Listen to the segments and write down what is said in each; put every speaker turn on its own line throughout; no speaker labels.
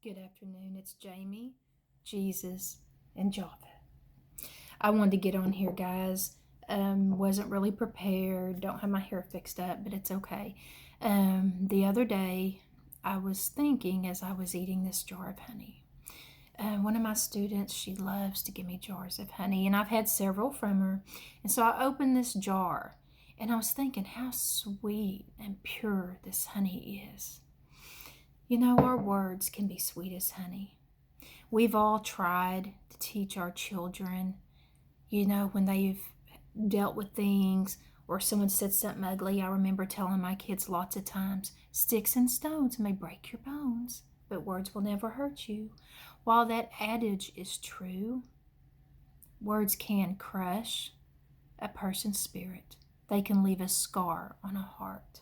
Good afternoon. It's Jamie, Jesus, and Java. I wanted to get on here, guys. Wasn't really prepared. Don't have my hair fixed up, but it's okay. The other day, I was thinking as I was eating this jar of honey. One of my students, she loves to give me jars of honey, and I've had several from her. And so I opened this jar, and I was thinking how sweet and pure this honey is. You know, our words can be sweet as honey. We've all tried to teach our children, when they've dealt with things or someone said something ugly. I remember telling my kids lots of times, sticks and stones may break your bones, but words will never hurt you. While that adage is true, words can crush a person's spirit. They can leave a scar on a heart.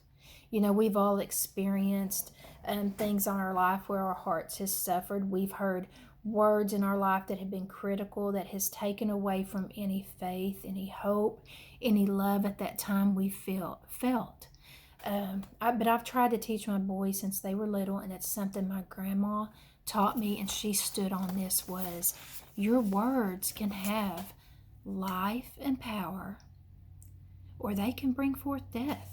We've all experienced things on our life where our hearts has suffered. We've heard words in our life that have been critical, that has taken away from any faith, any hope, any love at that time we felt. But I've tried to teach my boys since they were little, and it's something my grandma taught me, and she stood on this, was your words can have life and power, or they can bring forth death.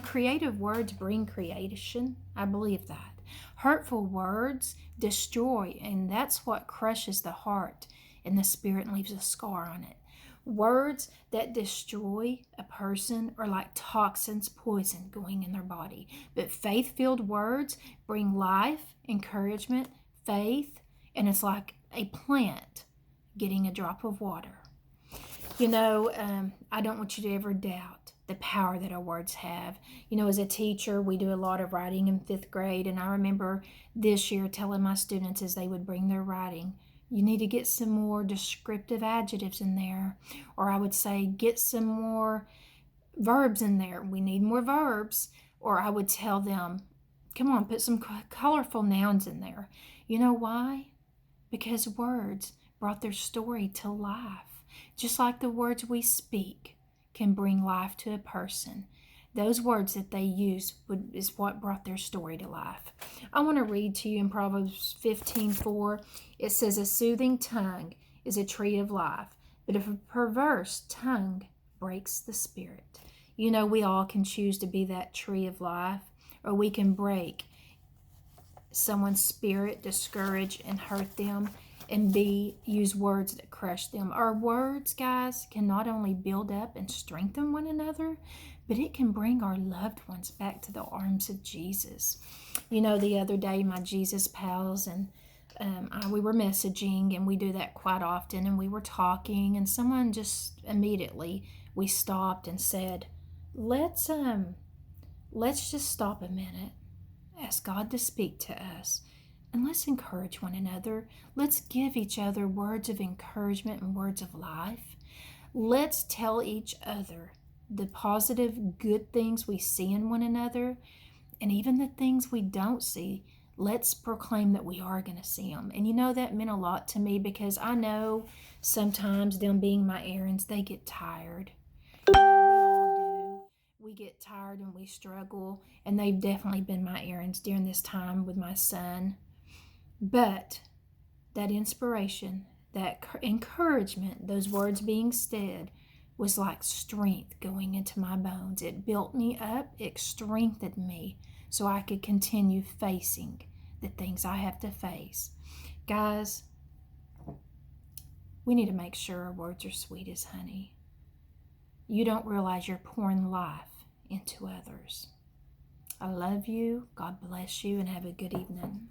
Creative words bring creation. I believe that. Hurtful words destroy, and that's what crushes the heart and the spirit and leaves a scar on it. Words that destroy a person are like toxins, poison going in their body. But faith-filled words bring life, encouragement, faith, and it's like a plant getting a drop of water. I don't want you to ever doubt the power that our words have. As a teacher, we do a lot of writing in 5th grade, and I remember this year telling my students as they would bring their writing, you need to get some more descriptive adjectives in there, or I would say get some more verbs in there. We need more verbs. Or I would tell them, come on, put some colorful nouns in there. You know why? Because words brought their story to life. Just like the words we speak can bring life to a person, those words that they use is what brought their story to life. I want to read to you in Proverbs 15:4. It says, a soothing tongue is a tree of life, but if a perverse tongue breaks the spirit. We all can choose to be that tree of life, or we can break someone's spirit, discourage and hurt them, and use words that crush them. Our words, guys, can not only build up and strengthen one another, but it can bring our loved ones back to the arms of Jesus. The other day, my Jesus pals and we were messaging, and we do that quite often, and we were talking, and someone just immediately, we stopped and said, let's just stop a minute, ask God to speak to us, and let's encourage one another. Let's give each other words of encouragement and words of life. Let's tell each other the positive, good things we see in one another, and even the things we don't see. Let's proclaim that we are going to see them. And that meant a lot to me, because I know sometimes them being my errands, they get tired. We all do. We get tired and we struggle, and they've definitely been my errands during this time with my son. But that inspiration, that encouragement, those words being said, was like strength going into my bones. It built me up, it strengthened me so I could continue facing the things I have to face. Guys, we need to make sure our words are sweet as honey. You don't realize you're pouring life into others. I love you. God bless you, and have a good evening.